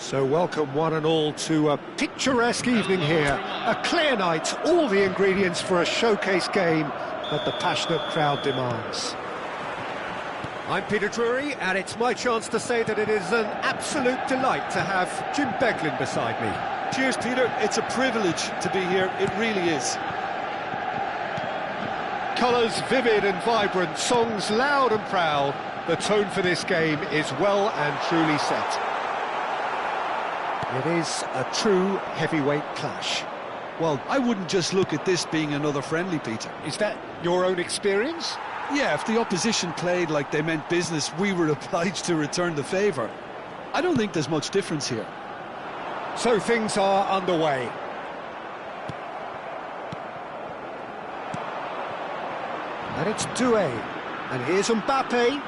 So welcome one and all to a picturesque evening here. A clear night, all the ingredients for a showcase game that the passionate crowd demands. I'm Peter Drury, and it's my chance to say that it is an absolute delight to have Jim Beglin beside me. Cheers, Peter. It's a privilege to be here. It really is. Colours vivid and vibrant, songs loud and proud. The tone for this game is well and truly set. It is a true heavyweight clash. Well, I wouldn't just look at this being another friendly, Peter. Is that your own experience? Yeah, if the opposition played like they meant business, we were obliged to return the favour. I don't think there's much difference here. So things are underway. And it's Doué. And here's Mbappe.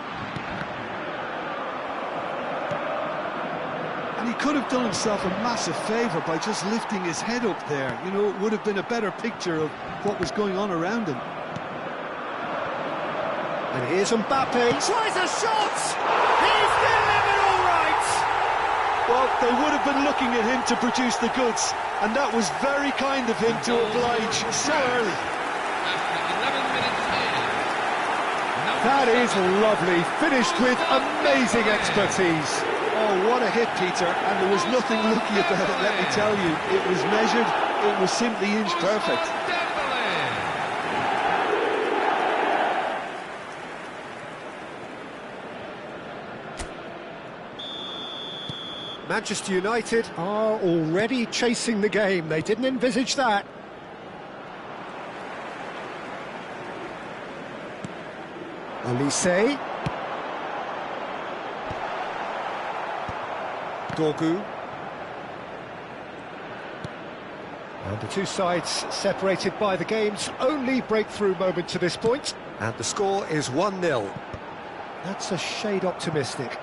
And he could have done himself a massive favour by just lifting his head up there. You know, it would have been a better picture of what was going on around him. And here's Mbappe. Tries a shot! He's delivered all right! Well, they would have been looking at him to produce the goods. And that was very kind of him to oblige so early. That is lovely. Finished with amazing expertise. Oh, what a hit, Peter, and there was nothing lucky about it, let me tell you. It was measured, it was simply inch perfect. Manchester United are already chasing the game. They didn't envisage that. Olise. Dorgu. And the two sides separated by the game's only breakthrough moment to this point. And the score is 1-0. That's a shade optimistic.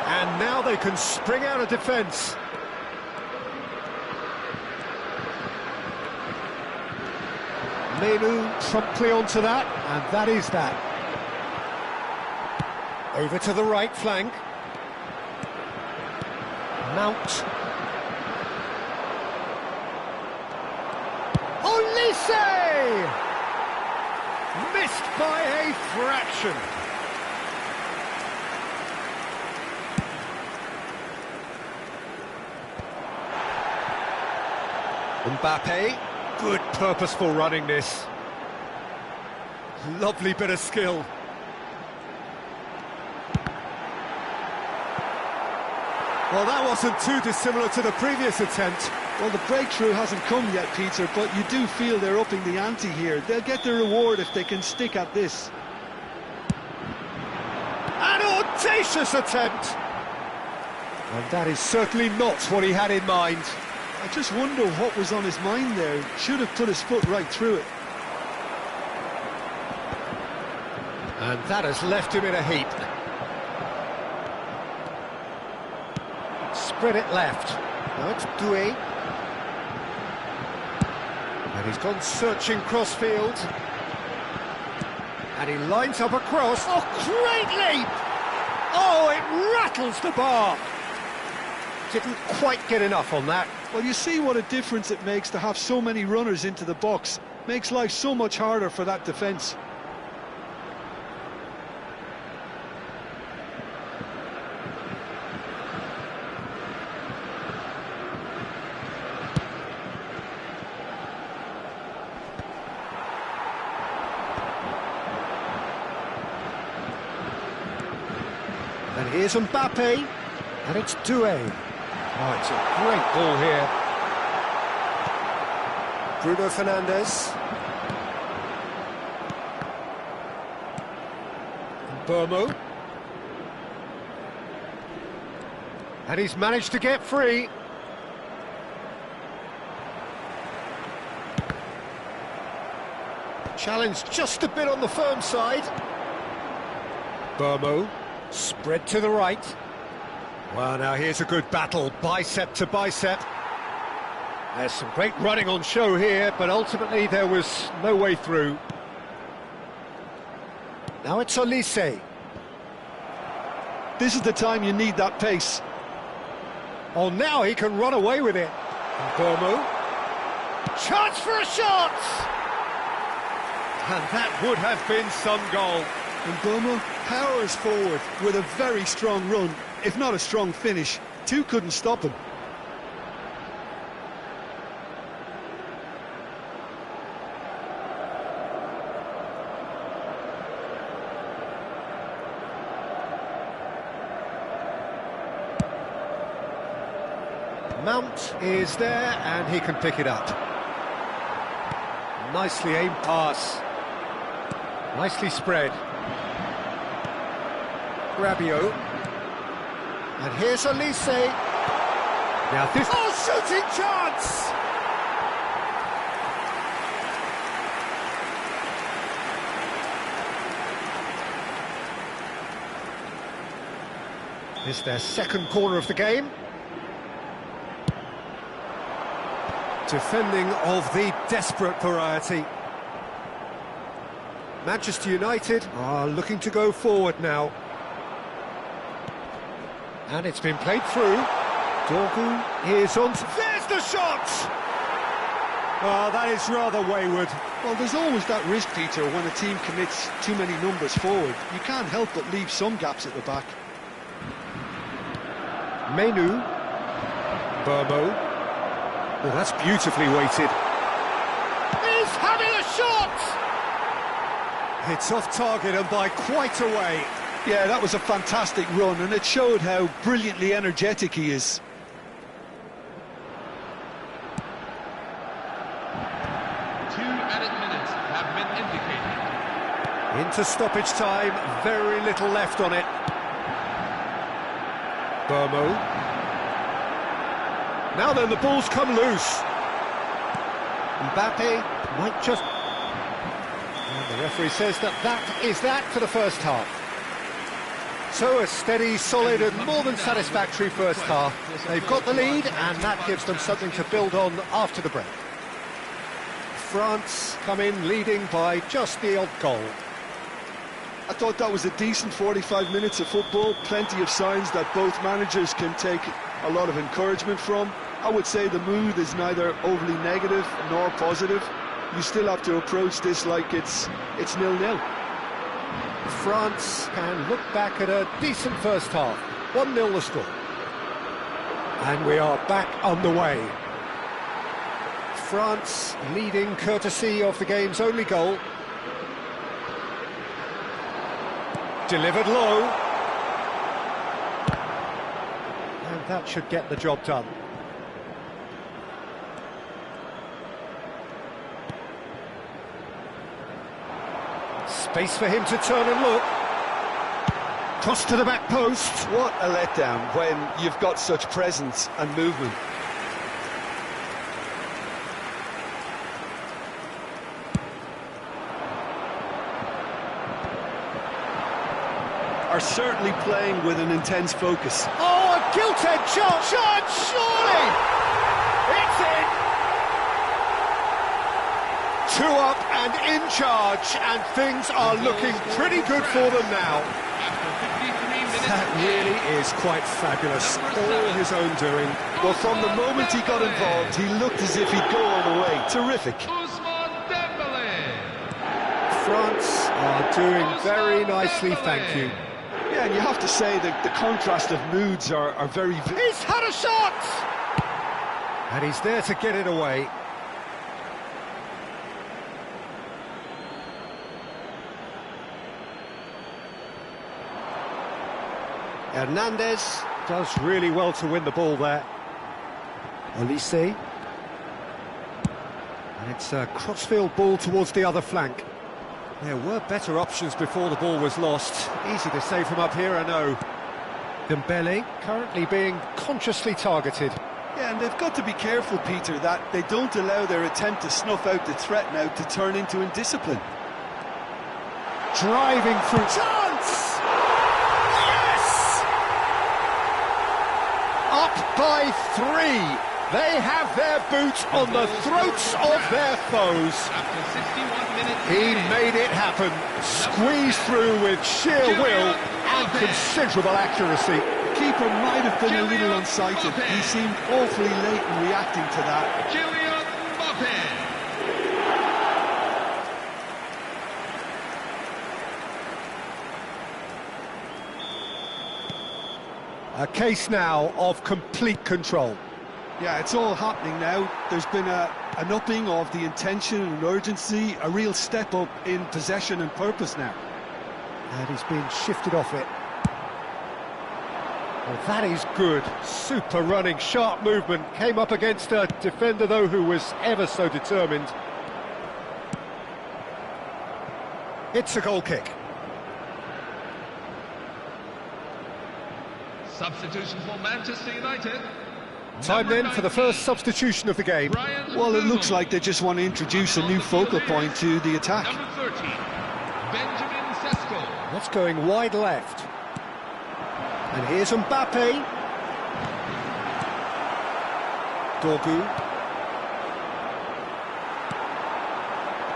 And now they can spring out of defence. Menu promptly onto that, and that is that. Over to the right flank. Mount. Olise! Missed by a fraction. Mbappe. Good purposeful running this. Lovely bit of skill. Well, that wasn't too dissimilar to the previous attempt. Well, the breakthrough hasn't come yet, Peter, but you do feel they're upping the ante here. They'll get their reward if they can stick at this. An audacious attempt! And that is certainly not what he had in mind. I just wonder what was on his mind there. Should have put his foot right through it. And that has left him in a heap. spread it left. Now it's Doué. And he's gone searching crossfield. And he lines up a cross. Oh, great leap! Oh, it rattles the bar. Didn't quite get enough on that. Well, you see what a difference it makes to have so many runners into the box. Makes life so much harder for that defence. And here's Mbappe, and it's Doué. Oh, it's a great ball here. Bruno Fernandes. Burmo. And he's managed to get free. Challenge just a bit on the firm side. Burmo. Spread to the right. Well, now here's a good battle, bicep to bicep. There's some great running on show here, but ultimately there was no way through. Now it's Olise. This is the time you need that pace. Oh, now he can run away with it. Burmo. Chance for a shot! And that would have been some goal. And Burmo powers forward with a very strong run, if not a strong finish. Two couldn't stop him. Mount is there and he can pick it up. Nicely aimed pass. Nicely spread. Rabiot. And here's Olise. Now this... Oh, shooting chance! This is their second corner of the game. Defending of the desperate variety. Manchester United are looking to go forward now. And it's been played through. Dorgu is on. There's the shot! Oh, that is rather wayward. Well, there's always that risk, Peter, when a team commits too many numbers forward. You can't help but leave some gaps at the back. Menu. Burmo. Oh, that's beautifully weighted. He's having a shot! It's off target and by quite a way. Yeah, that was a fantastic run, and it showed how brilliantly energetic he is. Two added minutes have been indicated. Into stoppage time, very little left on it. Burmo. Now then, the ball's come loose. Mbappe might just... And the referee says that is that for the first half. So a steady, solid and more than satisfactory first half. They've got the lead and that gives them something to build on after the break. France come in leading by just the odd goal. I thought that was a decent 45 minutes of football. Plenty of signs that both managers can take a lot of encouragement from. I would say the mood is neither overly negative nor positive. You still have to approach this like it's 0-0. France can look back at a decent first half. 1-0 the score. And we are back on the way. France leading courtesy of the game's only goal. Delivered low. And that should get the job done. Space for him to turn and look. Cross to the back post. What a letdown when you've got such presence and movement. Are certainly playing with an intense focus. Oh, a gilt-edged shot, surely! It's in! 2 up and in charge, and things are looking pretty good for them now. That really is quite fabulous, all his own doing. Well, from the moment he got involved, he looked as if he'd go all the way. Terrific. France are doing very nicely, thank you. Yeah, and you have to say that the contrast of moods are very... He's had a shot! And he's there to get it away. Hernandez does really well to win the ball there. Olise. And it's a crossfield ball towards the other flank. There were better options before the ball was lost. Easy to say from up here, I know. Dembele currently being consciously targeted. Yeah, and they've got to be careful, Peter, that they don't allow their attempt to snuff out the threat now to turn into indiscipline. Driving through... Chance! Up by 3. They have their boot on the throats of their foes. He made it happen. Squeezed through with sheer will and considerable accuracy. The keeper might have been a little unsighted. He seemed awfully late in reacting to that. A case now of complete control. Yeah, it's all happening now. There's been an upping of the intention and urgency, a real step up in possession and purpose now. And he's been shifted off it. Well, that is good. Super running, sharp movement. Came up against a defender, though, who was ever so determined. It's a goal kick. Substitution for Manchester United. Time then for the first substitution of the game. Well, it looks like they just want to introduce a new focal point to the attack. Number 30, Benjamin Sesko. What's going wide left? And here's Mbappe. Dorgu.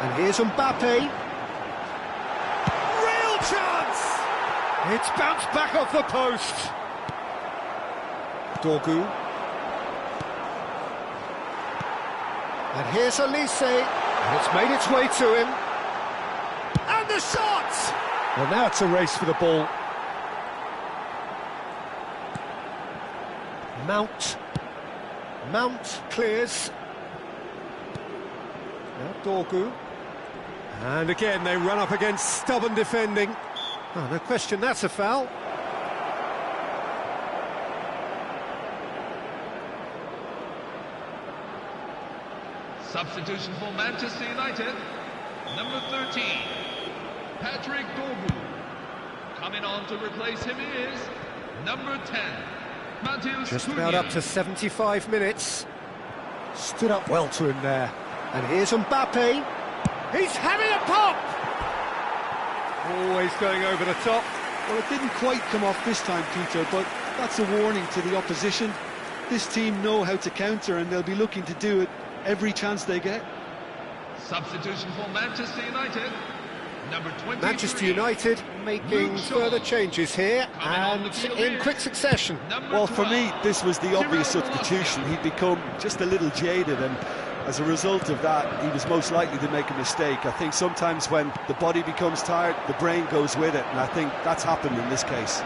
And here's Mbappe. Real chance! It's bounced back off the post. Dorgu. And here's Olise, and it's made its way to him. And the shot! Well, now it's a race for the ball. Mount clears. Now Dorgu. And again, they run up against stubborn defending. Oh, no question, that's a foul. Substitution for Manchester United. Number 13, Patrick Dorgu. Coming on to replace him is number 10, Matheus Just Cunha. about up to 75 minutes. Stood up well to him there. And here's Mbappe. He's having a pop! Always going over the top. Well, it didn't quite come off this time, Peter, but that's a warning to the opposition. This team know how to counter, and they'll be looking to do it every chance they get. Substitution for Manchester United. Number 23. Manchester United making further changes here, and in quick succession. Well, for me, this was the obvious substitution. He'd become just a little jaded, and as a result of that, he was most likely to make a mistake. I think sometimes when the body becomes tired, the brain goes with it, and I think that's happened in this case.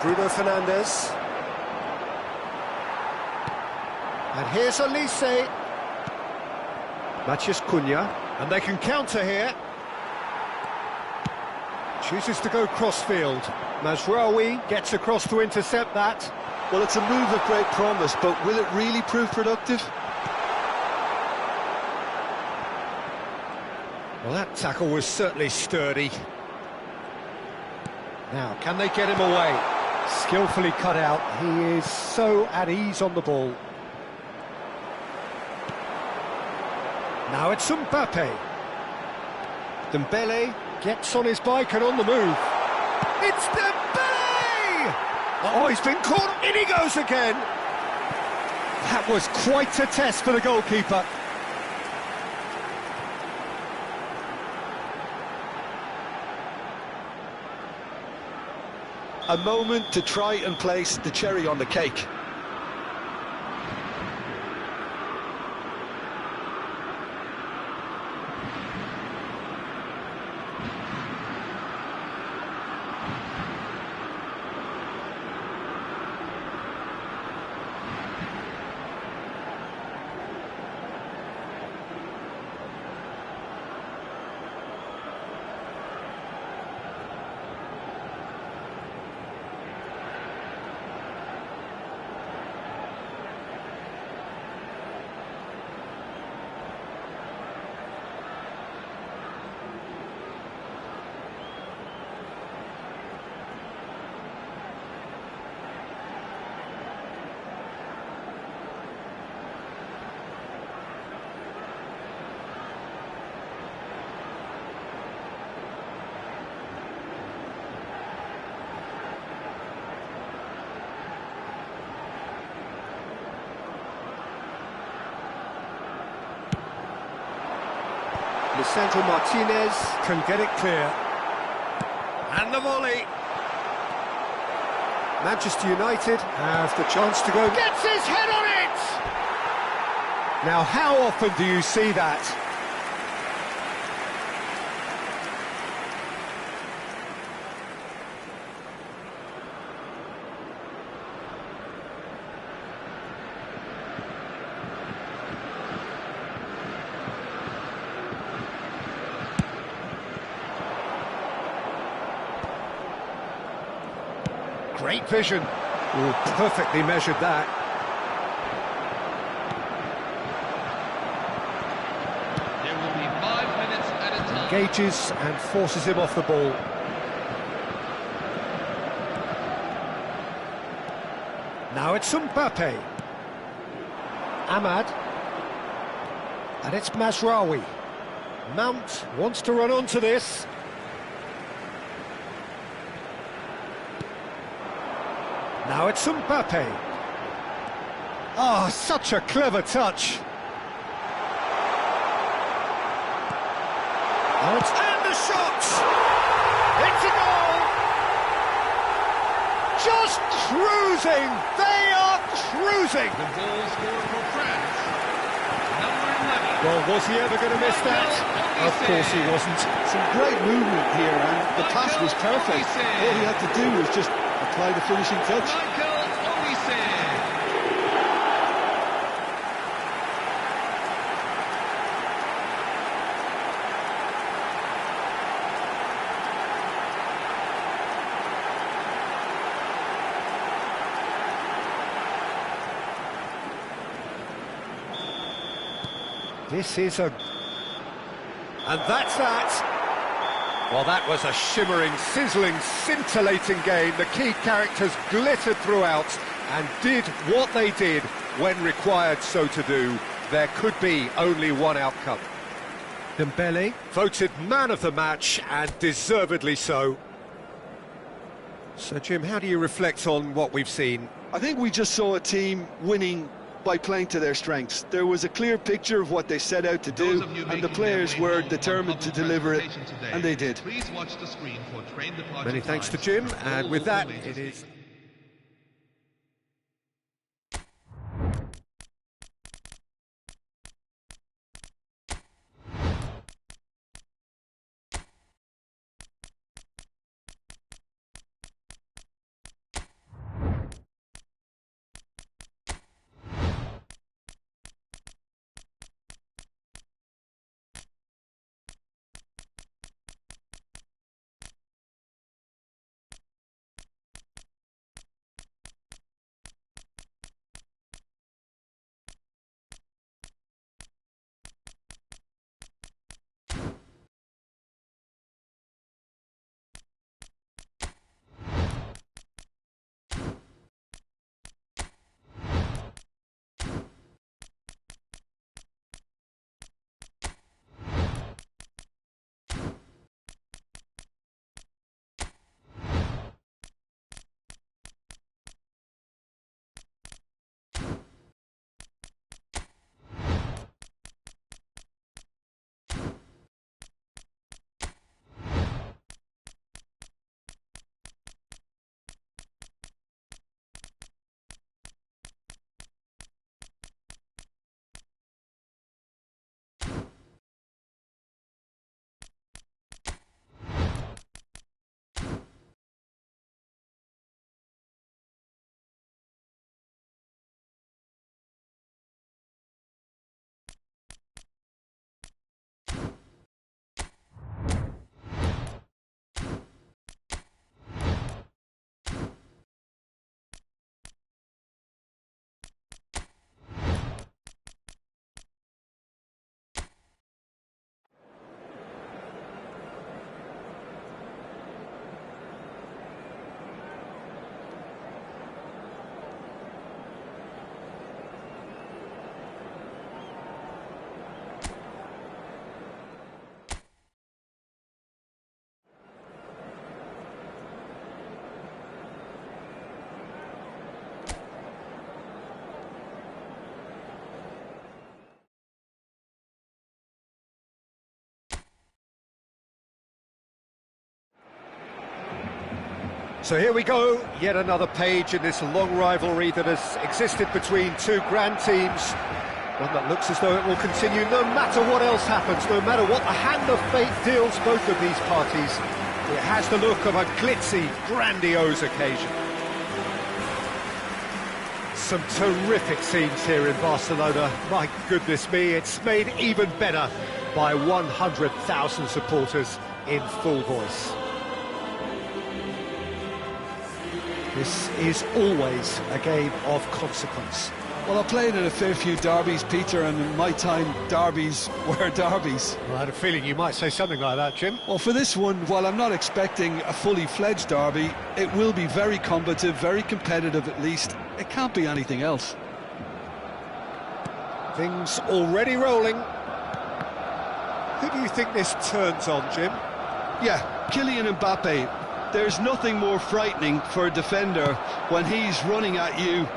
Bruno Fernandes. And here's Olise. Matheus Cunha. And they can counter here. Chooses to go crossfield. Mazraoui gets across to intercept that. Well, it's a move of great promise, but will it really prove productive? Well, that tackle was certainly sturdy. Now, can they get him away? Skillfully cut out. He is so at ease on the ball. Now it's Mbappe. Dembele gets on his bike and on the move. It's Dembele! Oh, he's been caught. In he goes again. That was quite a test for the goalkeeper. A moment to try and place the cherry on the cake. Lisandro Martinez can get it clear. And the volley. Manchester United have the chance to go. Gets his head on it! Now, how often do you see that? Great vision. Oh, perfectly measured that. There will be 5 minutes at a time. Engages and forces him off the ball. Now it's Mbappe. Ahmad. And it's Mazraoui. Mount wants to run onto this. Now it's Mbappe. Oh, such a clever touch. And the shot! It's a goal! Just cruising! They are cruising! The goal scored for France. Number 11. Well, was he ever going to miss that? Of course he wasn't. Some great movement here, and the pass was perfect. All he had to do was just apply the finishing touch. This is a... And that's that! Well, that was a shimmering, sizzling, scintillating game. The key characters glittered throughout and did what they did when required so to do. There could be only one outcome. Dembele voted man of the match, and deservedly so. So, Jim, how do you reflect on what we've seen? I think we just saw a team winning by playing to their strengths. There was a clear picture of what they set out to do, and the players were determined to deliver it, and they did. Please watch the screen for train departure. Many thanks to Jim, and with that, it is... So here we go, yet another page in this long rivalry that has existed between two grand teams. One that looks as though it will continue no matter what else happens, no matter what the hand of fate deals both of these parties. It has the look of a glitzy, grandiose occasion. Some terrific scenes here in Barcelona. My goodness me, it's made even better by 100,000 supporters in full voice. This is always a game of consequence. Well, I played in a fair few derbies, Peter, and in my time, derbies were derbies. Well, I had a feeling you might say something like that, Jim. Well, for this one, while I'm not expecting a fully fledged derby, it will be very combative, very competitive at least. It can't be anything else. Things already rolling. Who do you think this turns on, Jim? Yeah, Kylian Mbappe. There's nothing more frightening for a defender when he's running at you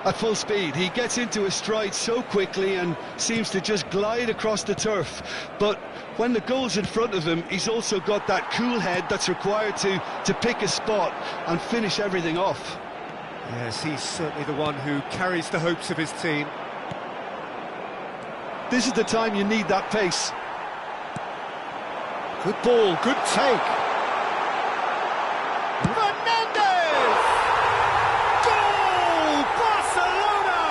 at full speed. He gets into a stride so quickly and seems to just glide across the turf. But when the goal's in front of him, he's also got that cool head that's required to pick a spot and finish everything off. Yes, he's certainly the one who carries the hopes of his team. This is the time you need that pace. Good ball, good take. Fernandes! Goal! Barcelona!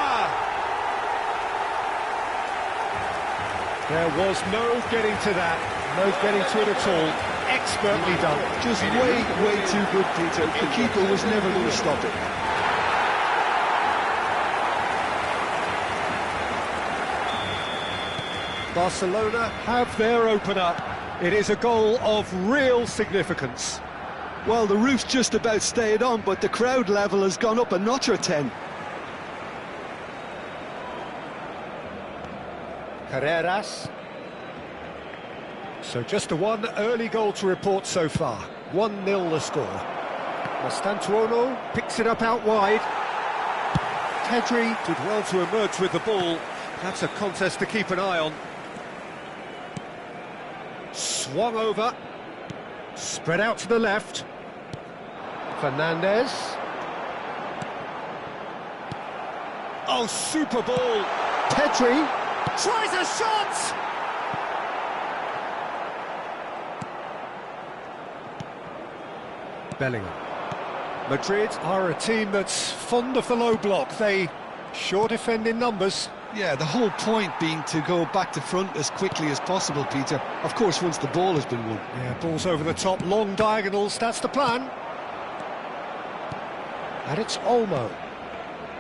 There was no getting to that, no getting to it at all. Expertly done. Just way too good, Peter. The keeper was never going to stop it. Barcelona have their opener. It is a goal of real significance. Well, the roof's just about stayed on, but the crowd level has gone up a notch or 10. Carreras. So just the one early goal to report so far. 1-0 the score. Mastantuono picks it up out wide. Pedri did well to emerge with the ball. That's a contest to keep an eye on. Swung over. Spread out to the left. Fernandes. Oh, super ball. Pedri tries a shot! Bellingham. Madrid are a team that's fond of the low block. They sure defend in numbers. Yeah, the whole point being to go back to front as quickly as possible, Peter. Of course, once the ball has been won. Yeah, ball's over the top, long diagonals, that's the plan. And it's Olmo.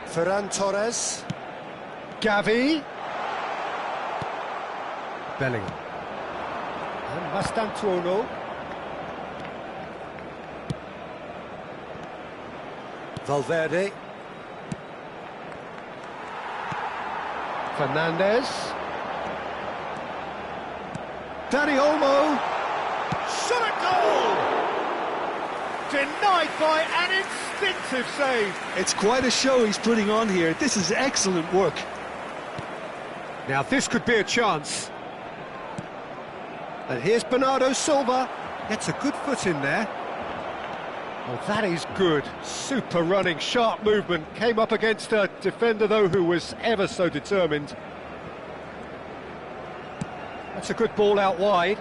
Ferran Torres. Gavi. Bellingham. And Mastantuono. Valverde. Fernandes. Dani Olmo. Shot at goal! Denied by an instinctive save. It's quite a show he's putting on here. This is excellent work. Now this could be a chance. And here's Bernardo Silva. Gets a good foot in there. Oh, that is good. Super running, sharp movement. Came up against a defender, though, who was ever so determined. That's a good ball out wide.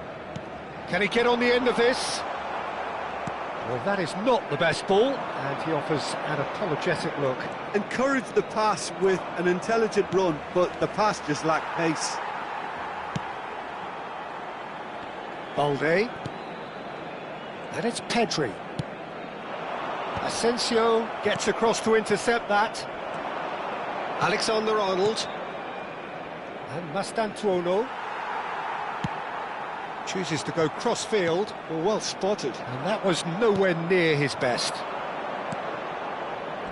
Can he get on the end of this? Well, that is not the best ball, and he offers an apologetic look. Encouraged the pass with an intelligent run, but the pass just lacked pace. Balde. And it's Pedri. Asensio gets across to intercept that. Alexander-Arnold. And Mastantuono. Chooses to go cross-field. Well spotted. And that was nowhere near his best.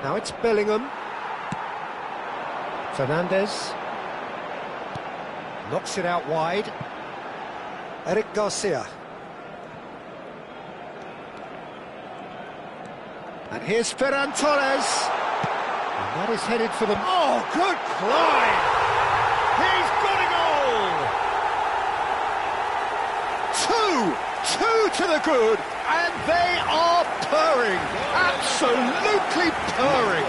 Now it's Bellingham. Fernandes. Knocks it out wide. Eric Garcia. And here's Ferran Torres. And that is headed for them. Oh, good climb! He's got a goal! Two to the good, and they are purring. absolutely purring.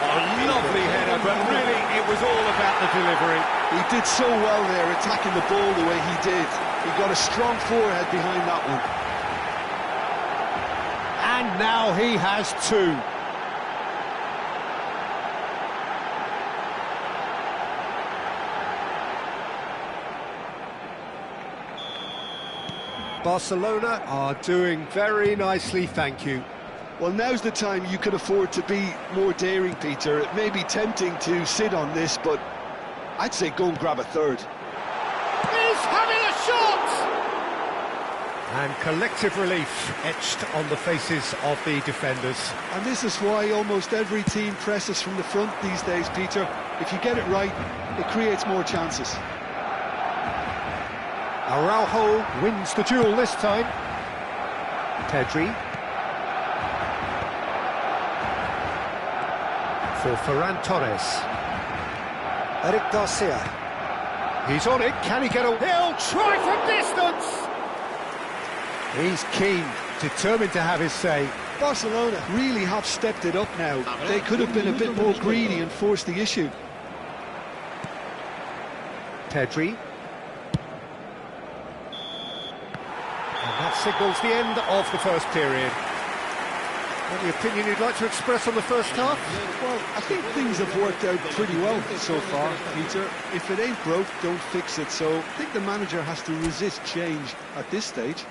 A lovely header, but really it was all about the delivery. He did so well there, attacking the ball the way he did. He got a strong forehead behind that one. And now he has two. Barcelona are doing very nicely, thank you. Well, now's the time you can afford to be more daring, Peter. It may be tempting to sit on this, but I'd say go and grab a third. He's having a shot! And collective relief etched on the faces of the defenders. And this is why almost every team presses from the front these days, Peter. If you get it right, it creates more chances. Araujo wins the duel this time. Pedri. For Ferran Torres. Eric Garcia. He's on it, can he get a... He'll try from distance! He's keen, determined to have his say. Barcelona really have stepped it up now. They could have been a bit more greedy and forced the issue. Pedri. And that signals the end of the first period. Any opinion you'd like to express on the first half? Well, I think things have worked out pretty well so far, Peter. If it ain't broke, don't fix it. So I think the manager has to resist change at this stage.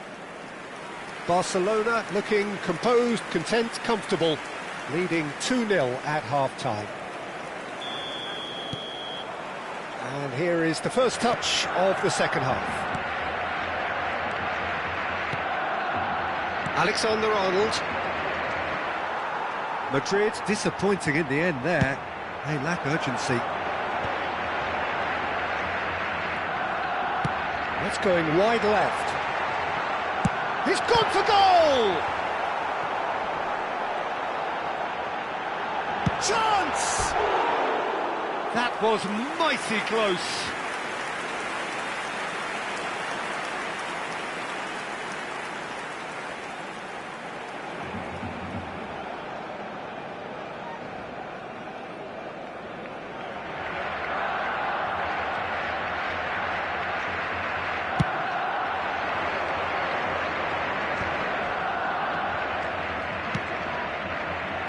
Barcelona looking composed, content, comfortable, leading 2-0 at half-time. And here is the first touch of the second half. Alexander-Arnold. Madrid disappointing in the end there. They lack urgency. That's going wide left. He's gone for goal! Chance! That was mighty close.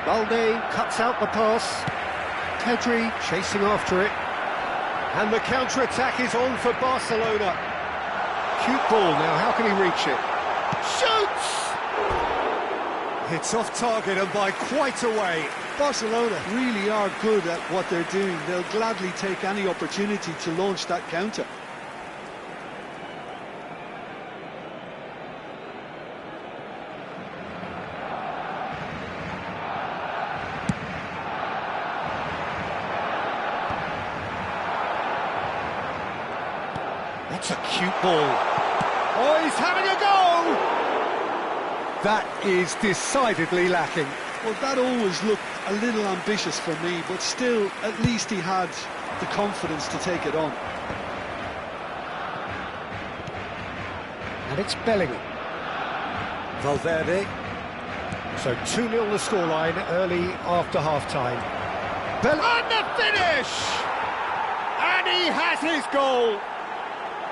Balde cuts out the pass. Pedri chasing after it. And the counter-attack is on for Barcelona. Cute ball now, how can he reach it? Shoots! It's off target and by quite a way. Barcelona really are good at what they're doing. They'll gladly take any opportunity to launch that counter. That's a cute ball. Oh, he's having a go! That is decidedly lacking. Well, that always looked a little ambitious for me, but still, at least he had the confidence to take it on. And it's Bellingham. Valverde. So 2-0 the scoreline early after half-time. And the finish! And he has his goal!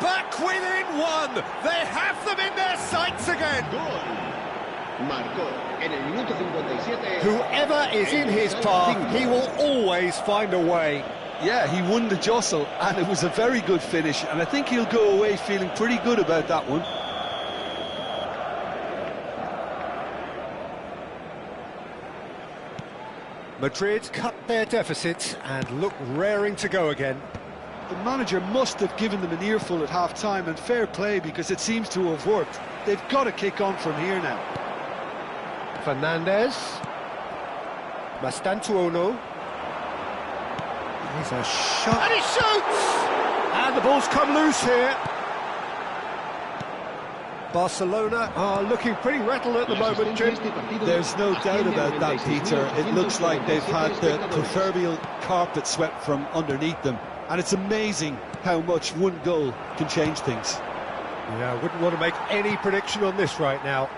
Back within one! They have them in their sights again! Whoever is in his path, he will always find a way. Yeah, he won the jostle, and it was a very good finish, and I think he'll go away feeling pretty good about that one. Madrid cut their deficit and look raring to go again. The manager must have given them an earful at half-time, and fair play, because it seems to have worked. They've got to kick on from here now. Fernandez. Mastantuono. He's a shot. And he shoots! And the ball's come loose here. Barcelona are looking pretty rattled at the moment, Jim. There's no doubt about that, Peter. It looks like they've had the proverbial carpet swept from underneath them. And it's amazing how much one goal can change things. Yeah, I wouldn't want to make any prediction on this right now.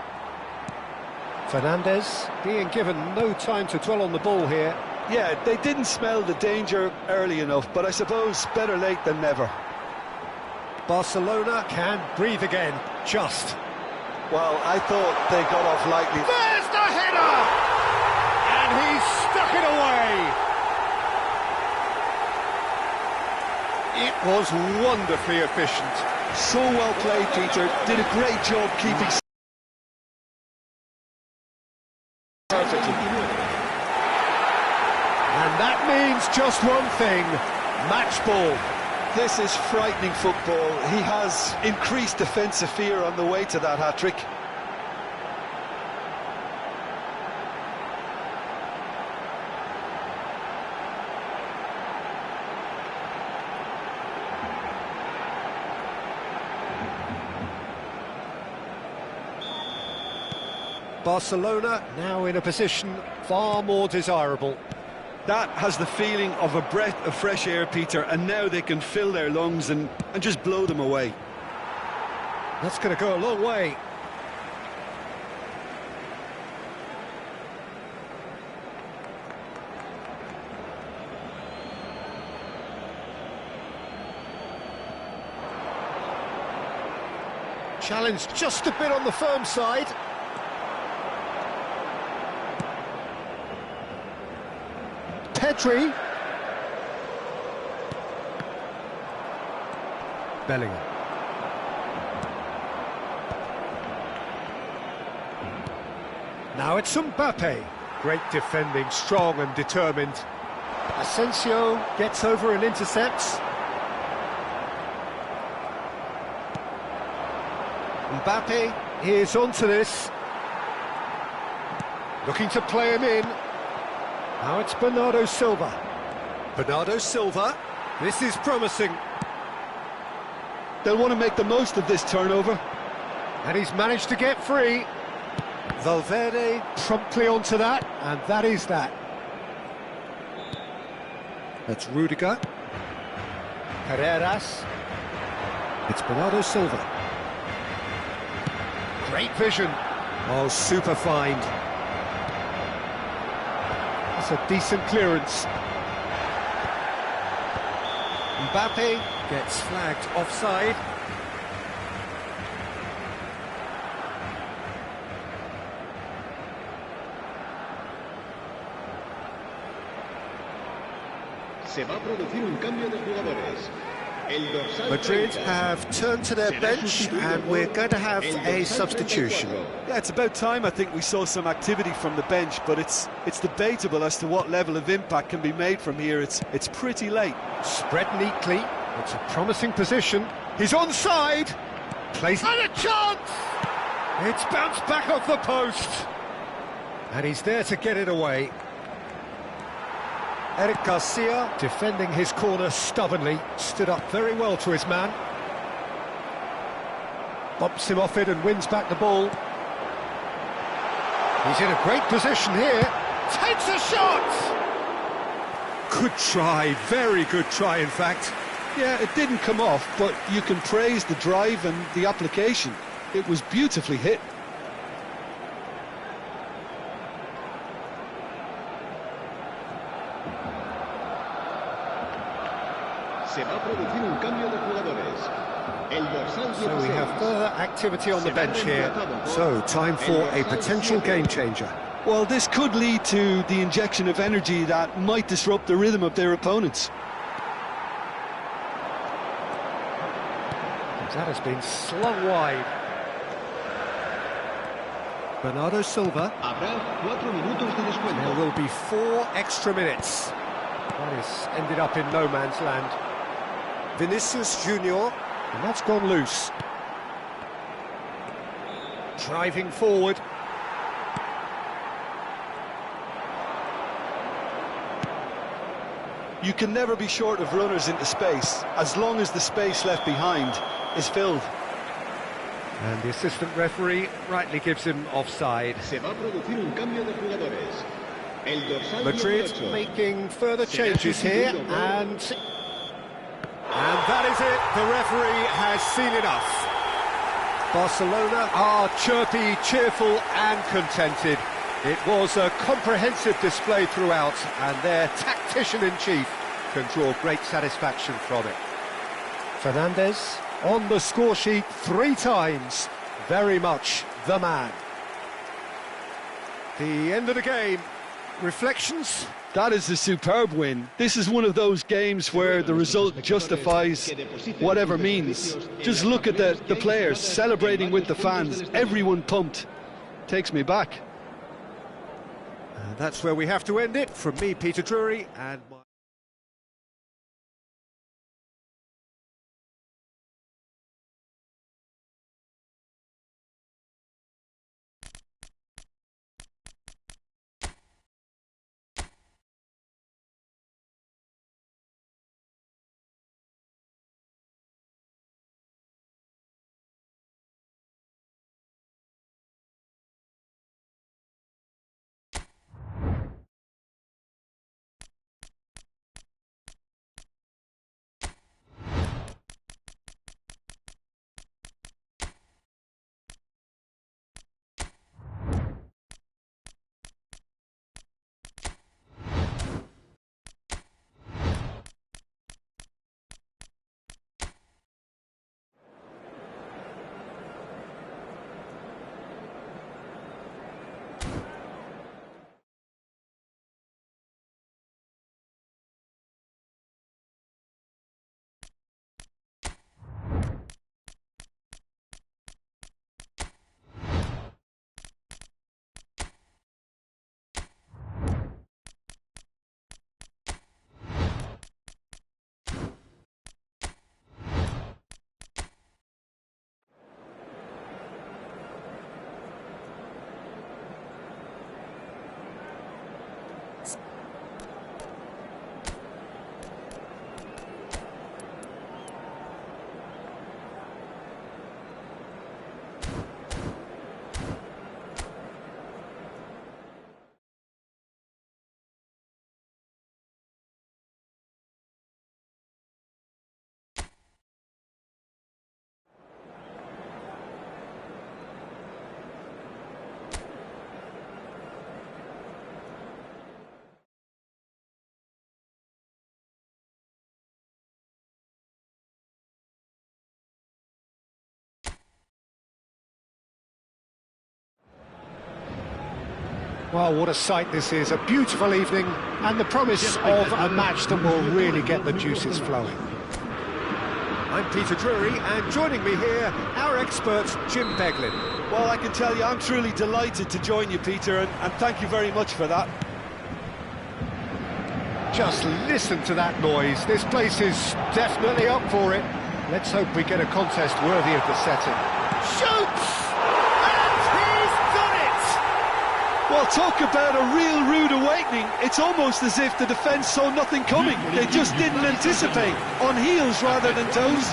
Fernandez being given no time to dwell on the ball here. Yeah, they didn't smell the danger early enough, but I suppose better late than never. Barcelona can breathe again, just. Well, I thought they got off lightly. There's the header! And he stuck it away! It was wonderfully efficient. So well played, Peter. Did a great job keeping perfectly. And that means just one thing, match ball. This is frightening football. He has increased defensive fear on the way to that hat-trick. Barcelona now in a position far more desirable. That has the feeling of a breath of fresh air, Peter, and now they can fill their lungs and just blow them away. That's going to go a long way. Challenge just a bit on the firm side. Pedri. Bellingham. Now it's Mbappe. Great defending, strong and determined. Asensio gets over and intercepts. Mbappe is onto this. Looking to play him in. Now it's Bernardo Silva. Bernardo Silva. This is promising. They'll want to make the most of this turnover. And he's managed to get free. Valverde promptly onto that, and that is that. That's Rudiger. Carreras. It's Bernardo Silva. Great vision. Oh, super find. That's a decent clearance. Mbappe gets flagged offside. Se va a producir un cambio de jugadores. Madrid have turned to their bench and we're going to have a substitution. Yeah, it's about time I think we saw some activity from the bench, but it's debatable as to what level of impact can be made from here. It's pretty late. Spread neatly. It's a promising position. He's onside. Plays and a chance. It's bounced back off the post. And he's there to get it away. Eric Garcia, defending his corner stubbornly, stood up very well to his man. Bumps him off it and wins back the ball. He's in a great position here. Takes a shot! Good try, very good try in fact. Yeah, it didn't come off, but you can praise the drive and the application. It was beautifully hit. Se va a producir un cambio de jugadores. So we have further activity on the bench here. So, time for a potential game changer. Well, this could lead to the injection of energy that might disrupt the rhythm of their opponents. That has been slung wide. Bernardo Silva. Habrá 4 minutos de descuento. There will be 4 extra minutes. That has ended up in no man's land. Vinicius Junior, and that's gone loose. Driving forward. You can never be short of runners into space, as long as the space left behind is filled. And the assistant referee rightly gives him offside. Se va a producir un cambio de jugadores. El dorsal Madrid 18. making further changes here, and that is it. The referee has seen enough. Barcelona are chirpy, cheerful and contented. It was a comprehensive display throughout, and their tactician-in-chief can draw great satisfaction from it. Fernandez on the score sheet 3 times, very much the man. The end of the game. Reflections? That is a superb win. This is one of those games where the result justifies whatever means. Just look at the players celebrating with the fans, everyone pumped. Takes me back. And that's where we have to end it. From me, Peter Drury, and my... Well, what a sight this is, a beautiful evening, and the promise of a match that will really get the juices flowing. I'm Peter Drury, and joining me here, our expert, Jim Beglin. Well, I can tell you, I'm truly delighted to join you, Peter, and thank you very much for that. Just listen to that noise. This place is definitely up for it. Let's hope we get a contest worthy of the setting. Shoots! Well, talk about a real rude awakening. It's almost as if the defence saw nothing coming. They just didn't anticipate. On heels rather than toes.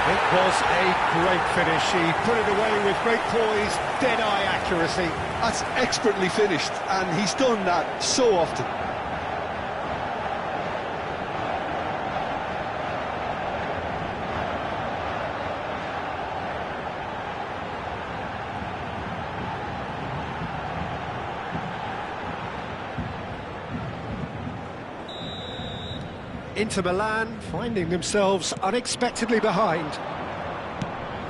It was a great finish. He put it away with great poise, dead-eye accuracy. That's expertly finished, and he's done that so often. Inter Milan finding themselves unexpectedly behind.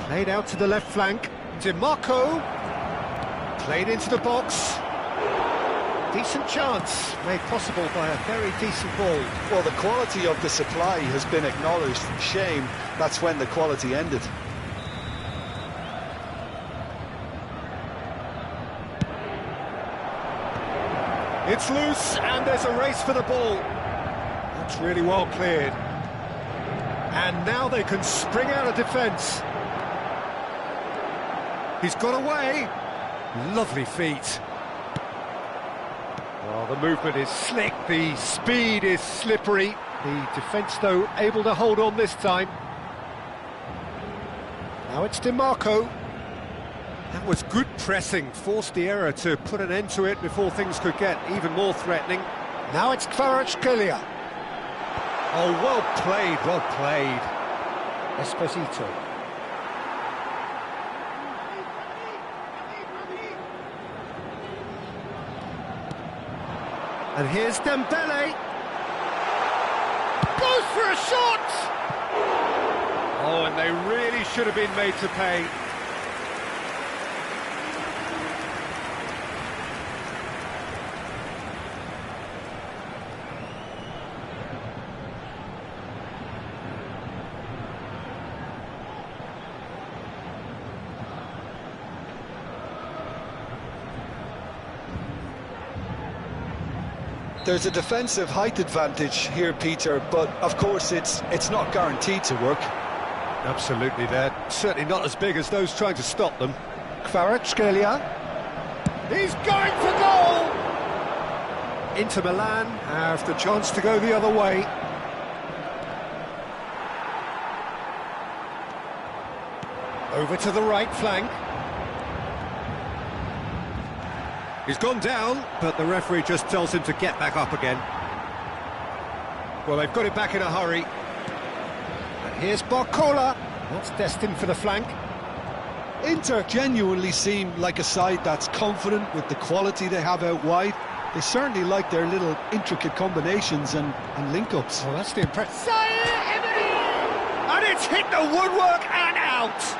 Played out to the left flank. DiMarco. Played into the box. Decent chance made possible by a very decent ball. Well, the quality of the supply has been acknowledged. Shame that's when the quality ended. It's loose and there's a race for the ball. That's really well cleared. And now they can spring out of defence. He's got away. Lovely feet. Well, the movement is slick, the speed is slippery. The defence, though, able to hold on this time. Now it's DiMarco. That was good pressing, forced the error to put an end to it before things could get even more threatening. Now it's Kvaratskhelia. Oh, well played, well played. Esposito. And here's Dembele. Goes for a shot! Oh, and they really should have been made to pay. There's a defensive height advantage here, Peter, but of course it's not guaranteed to work. Absolutely, they're certainly not as big as those trying to stop them. Kvaratskhelia. He's going for goal! Inter Milan have the chance to go the other way. Over to the right flank. He's gone down, but the referee just tells him to get back up again. Well, they've got it back in a hurry. And here's Barcola. That's destined for the flank. Inter genuinely seem like a side that's confident with the quality they have out wide. They certainly like their little intricate combinations and link-ups. Well, that's the impression. And it's hit the woodwork and out!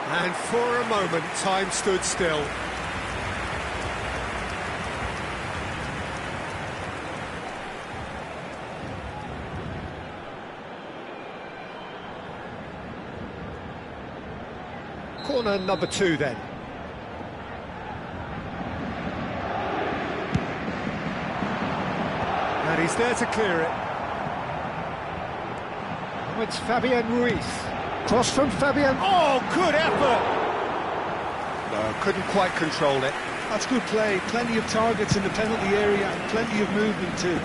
And for a moment, time stood still. Corner number 2 then. And he's there to clear it. Oh, it's Fabian Ruiz. Cross from Fabian. Oh, good effort! No, couldn't quite control it. That's good play. Plenty of targets in the penalty area and plenty of movement too.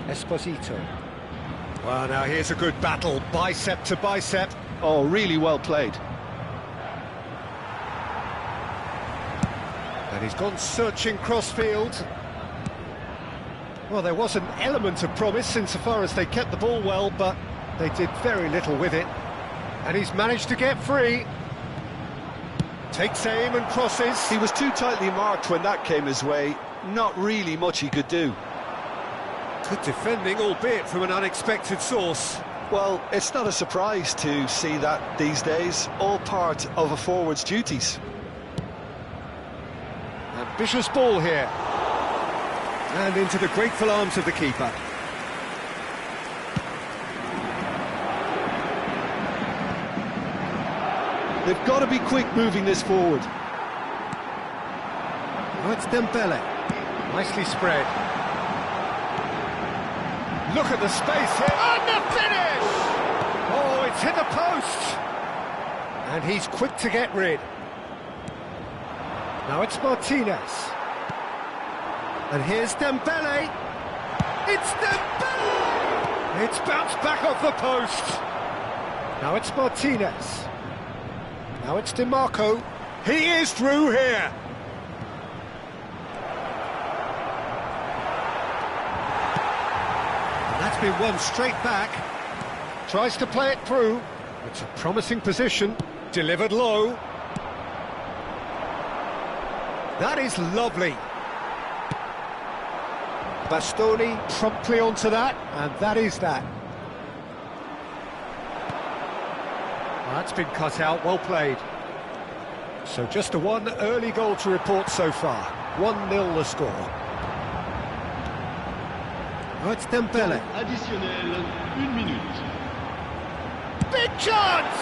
Esposito. Well, now here's a good battle, bicep to bicep. Oh, really well played. And he's gone searching crossfield. Well, there was an element of promise insofar as they kept the ball well, but they did very little with it. And he's managed to get free. Takes aim and crosses. He was too tightly marked when that came his way. Not really much he could do. Good defending, albeit from an unexpected source. Well, it's not a surprise to see that these days. All part of a forward's duties. Ambitious ball here. And into the grateful arms of the keeper. They've got to be quick moving this forward. Oh, it's Dembele. Nicely spread. Look at the space here. And the finish! Oh, it's hit the post. And he's quick to get rid. Now it's Martinez. And here's Dembele. It's Dembele! It's bounced back off the post. Now it's Martinez. Now it's DiMarco. He is through here. And that's been won straight back. Tries to play it through. It's a promising position. Delivered low. That is lovely. Bastoni promptly onto that, and that is that. Well, that's been cut out, well played. So just a one early goal to report so far. 1-0 the score. Oh, it's Dembele. Additionnel, 1 minute. Big chance!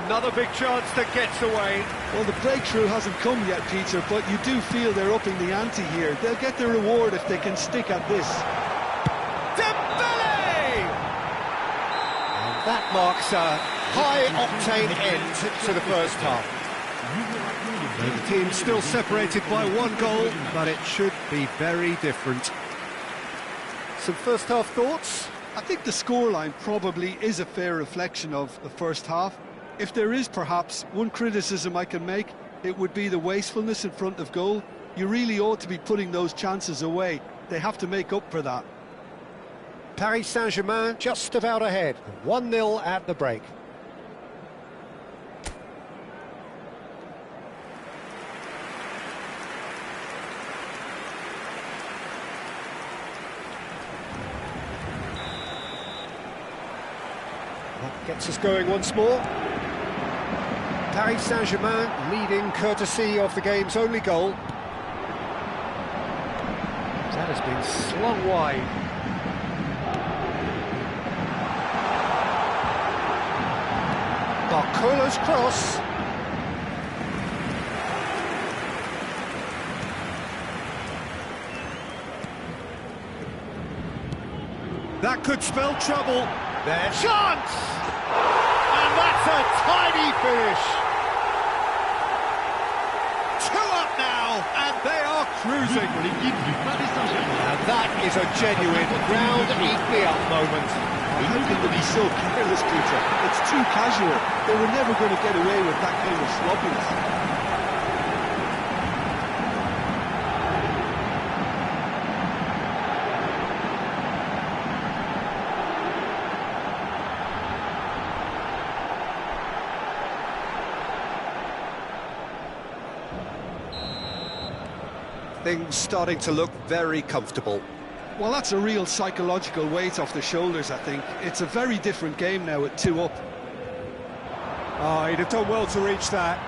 Another big chance that gets away. Well, the breakthrough hasn't come yet, Peter, but you do feel they're upping the ante here. They'll get their reward if they can stick at this. Dembele! And that marks a high-octane end to the first half. The team's still separated by 1 goal, but it should be very different. Some first-half thoughts? I think the scoreline probably is a fair reflection of the first half. If there is perhaps one criticism I can make, it would be the wastefulness in front of goal. You really ought to be putting those chances away. They have to make up for that. Paris Saint-Germain just about ahead. 1-0 at the break. That gets us going once more. Paris Saint-Germain leading courtesy of the game's only goal. That has been slung wide. Barcola's cross. That could spell trouble. Their chance! And that's a tiny finish. 2 up now, and they are cruising. And that is a genuine round-eat-me-up moment. How can they be so careless, Peter? It's too casual. They were never going to get away with that kind of sloppiness. Things starting to look very comfortable. Well, that's a real psychological weight off the shoulders, I think. It's a very different game now at 2 up. Oh, he'd have done well to reach that.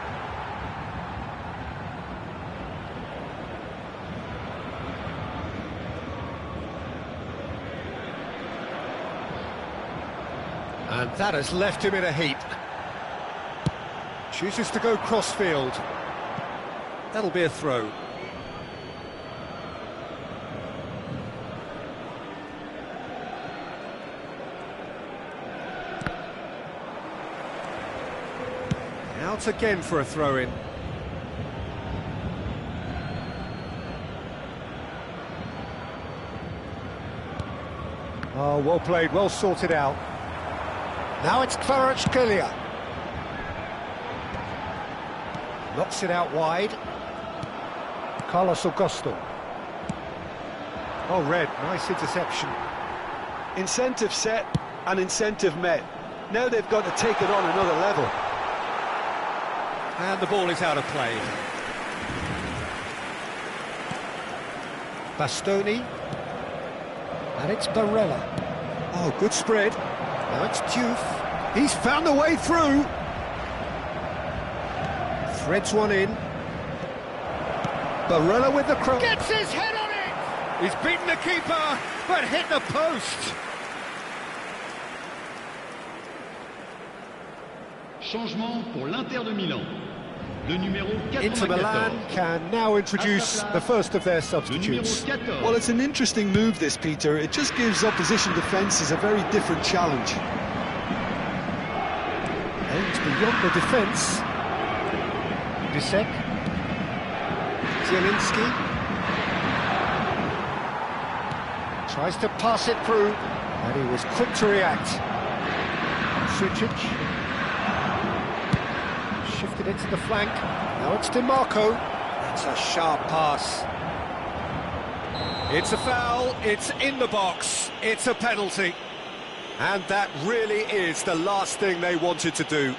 And that has left him in a heap. Chooses to go cross-field. That'll be a throw. Out again for a throw-in. Oh, well played, well sorted out. Now it's Kvaratskhelia. Knocks it out wide. Carlos Augusto. Oh, red, nice interception. Incentive set and incentive met. Now they've got to take it on another level. And the ball is out of play. Bastoni. And it's Barella. Oh, good spread. Now it's Diouf. He's found a way through. Threads one in. Barella with the cross. Gets his head on it! He's beaten the keeper, but hit the post. Changement pour l'Inter de Milan. Le numéro 94. Inter Milan can now introduce the first of their substitutes. Well, it's an interesting move, this, Peter. It just gives opposition defences a very different challenge. Aims beyond the defence. Bisek. Zielinski. Tries to pass it through, and he was quick to react. Sucic. Shifted it to the flank. Now it's DiMarco. That's a sharp pass. It's a foul. It's in the box. It's a penalty. And that really is the last thing they wanted to do.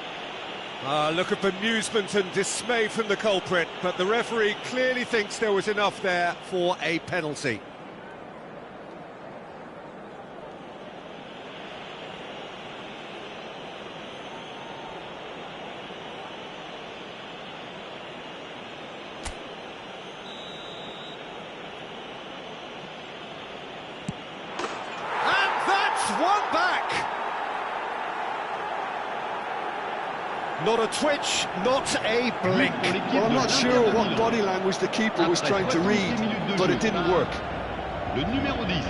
Look at bemusement and dismay from the culprit, but the referee clearly thinks there was enough there for a penalty. One back. Not a twitch, not a blink. Well, I'm not sure what body language the keeper was trying to read, but it didn't work. Le numéro 10.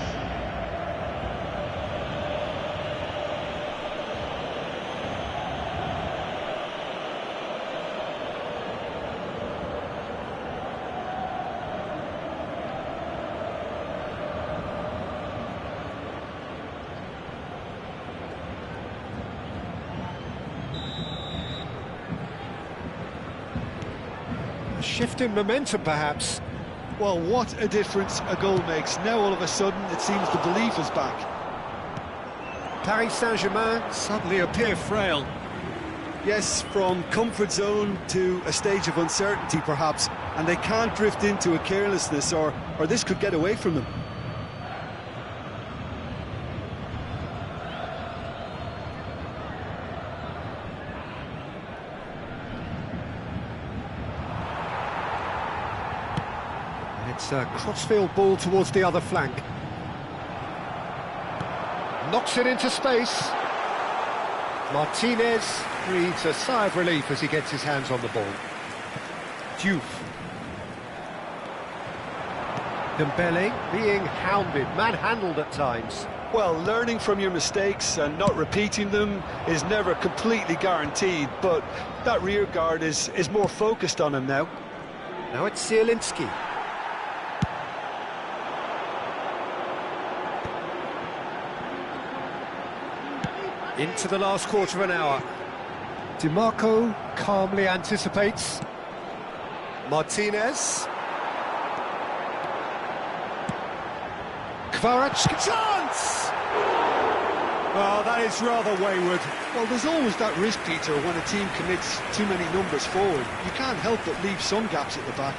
A shift in momentum, perhaps. Well, what a difference a goal makes. Now, all of a sudden, it seems the belief is back. Paris Saint-Germain suddenly appear frail. Yes, from comfort zone to a stage of uncertainty, perhaps, and they can't drift into a carelessness, or this could get away from them. It's a crossfield ball towards the other flank. Knocks it into space. Martinez breathes a sigh of relief as he gets his hands on the ball. Diouf. Dembele being hounded, manhandled at times. Well, learning from your mistakes and not repeating them is never completely guaranteed, but that rear guard is more focused on him now. Now it's Zielinski. Into the last quarter of an hour. DiMarco calmly anticipates. Martinez. Kvaratskhelia. Chance! Well, that is rather wayward. Well, there's always that risk, Peter, when a team commits too many numbers forward. You can't help but leave some gaps at the back.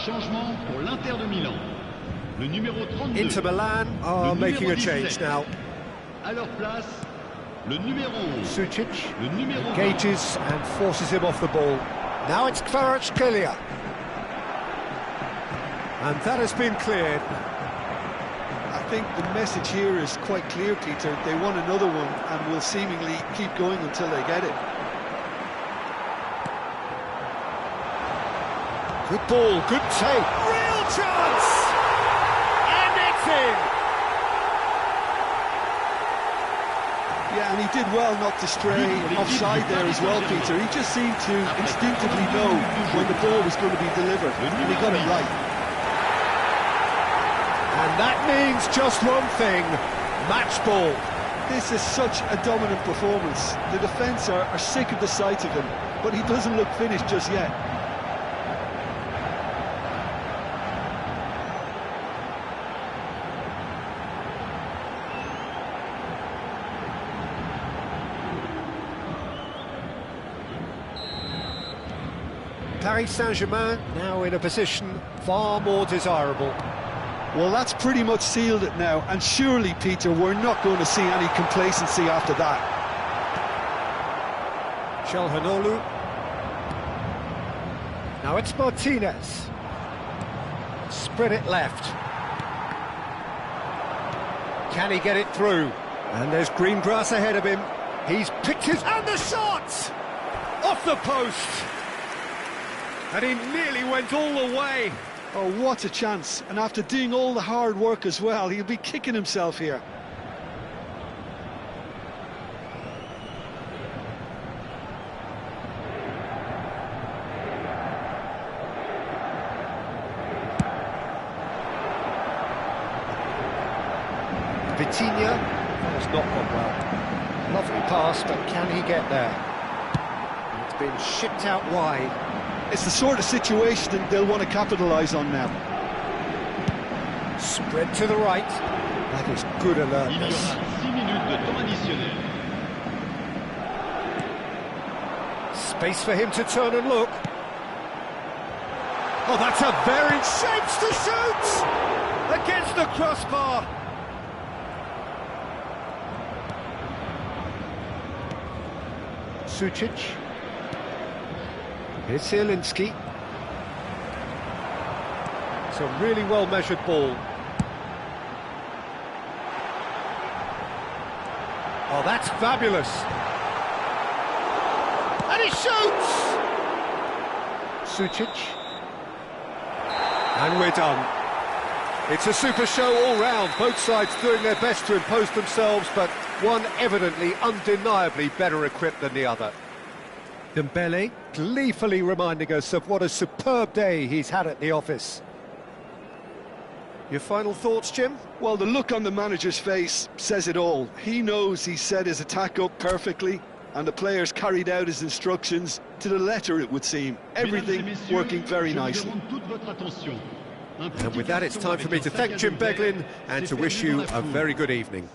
Changement pour l'Inter de Milan. Le numéro 32. Inter Milan are making a change now. À leur place, le numéro 11. Sucic Le numéro engages and forces him off the ball. Now it's Kvaratskhelia. And that has been cleared. I think the message here is quite clear, Peter. They want another one and will seemingly keep going until they get it. Good ball, good take. Real chance! And it's in! Yeah, and he did well not to stray offside there as well, Peter. He just seemed to instinctively know when the ball was going to be delivered, and he got it right. And that means just one thing, match ball. This is such a dominant performance. The defence are sick of the sight of him, but he doesn't look finished just yet. Paris Saint-Germain now in a position far more desirable. Well, that's pretty much sealed it now, and surely, Peter, we're not going to see any complacency after that. Çalhanoğlu. Now it's Martinez. spread it left. Can he get it through? And there's green grass ahead of him. He's picked his... And the shot! Off the post! And he nearly went all the way. Oh, what a chance. And after doing all the hard work as well, he'll be kicking himself here. Vitinha has not gone well. Lovely pass, but can he get there? It's been shipped out wide. It's the sort of situation that they'll want to capitalise on now. Spread to the right. That is good Il y alertness. aura 6 minutes de temps additionnel. Space for him to turn and look. Oh, that's a very... Shapes to shoot! Against the crossbar. Sucic. Here's Zielinski. It's a really well-measured ball. Oh, that's fabulous. And he shoots! Sucic. And we're done. It's a super show all round. Both sides doing their best to impose themselves, but one evidently, undeniably better equipped than the other. Dembele gleefully reminding us of what a superb day he's had at the office. Your final thoughts, Jim? Well, the look on the manager's face says it all. He knows he set his attack up perfectly, and the players carried out his instructions to the letter, it would seem. Everything working very nicely. And with that, it's time for me to thank Jim Beglin and to wish you a very good evening.